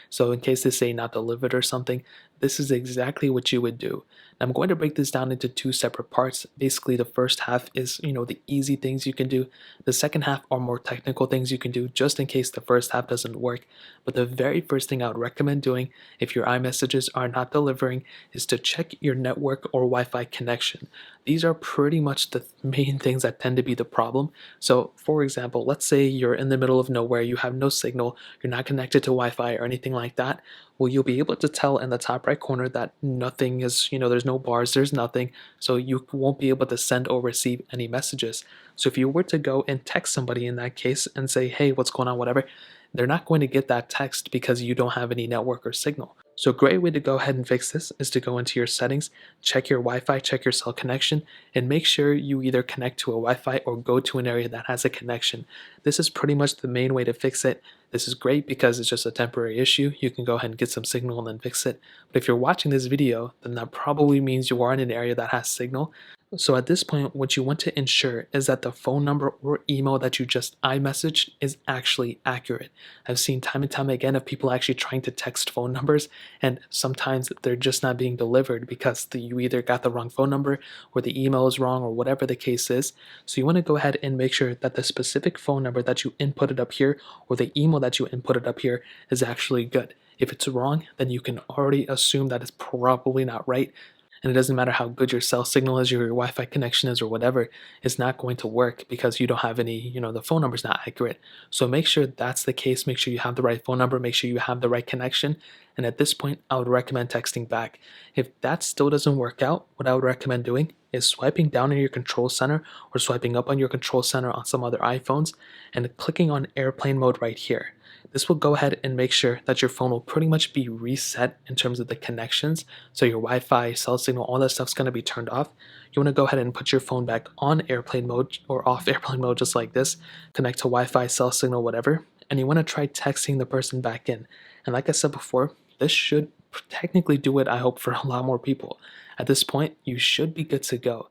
So in case they say not delivered or something, this is exactly what you would do. I'm going to break this down into two separate parts. Basically, the first half is, the easy things you can do. The second half are more technical things you can do just in case the first half doesn't work. But the very first thing I would recommend doing if your iMessages are not delivering is to check your network or Wi-Fi connection. These are pretty much the main things that tend to be the problem. So for example, let's say you're in the middle of nowhere, you have no signal, you're not connected to Wi-Fi or anything like that. Well, you'll be able to tell in the top right corner that nothing is, there's no bars, there's nothing. So you won't be able to send or receive any messages. So if you were to go and text somebody in that case and say, hey, what's going on, whatever, they're not going to get that text because you don't have any network or signal. So a great way to go ahead and fix this is to go into your settings, check your Wi-Fi, check your cell connection, and make sure you either connect to a Wi-Fi or go to an area that has a connection. This is pretty much the main way to fix it. This is great because it's just a temporary issue. You can go ahead and get some signal and then fix it. But if you're watching this video, then that probably means you are in an area that has signal. So at this point, what you want to ensure is that the phone number or email that you just iMessaged is actually accurate. I've seen time and time again of people actually trying to text phone numbers, and sometimes they're just not being delivered because you either got the wrong phone number or the email is wrong or whatever the case is. So you want to go ahead and make sure that the specific phone number that you inputted up here or the email that you inputted up here is actually good. If it's wrong, then you can already assume that it's probably not right. And it doesn't matter how good your cell signal is or your Wi-Fi connection is or whatever, it's not going to work because you don't have any, the phone number is not accurate. So make sure that's the case. Make sure you have the right phone number. Make sure you have the right connection. And at this point, I would recommend texting back. If that still doesn't work out, what I would recommend doing is swiping down in your control center or swiping up on your control center on some other iPhones and clicking on airplane mode right here. This will go ahead and make sure that your phone will pretty much be reset in terms of the connections. So your Wi-Fi, cell signal, all that stuff's going to be turned off. You want to go ahead and put your phone back on airplane mode or off airplane mode just like this. Connect to Wi-Fi, cell signal, whatever. And you want to try texting the person back in. And like I said before, this should technically do it, I hope, for a lot more people. At this point, you should be good to go.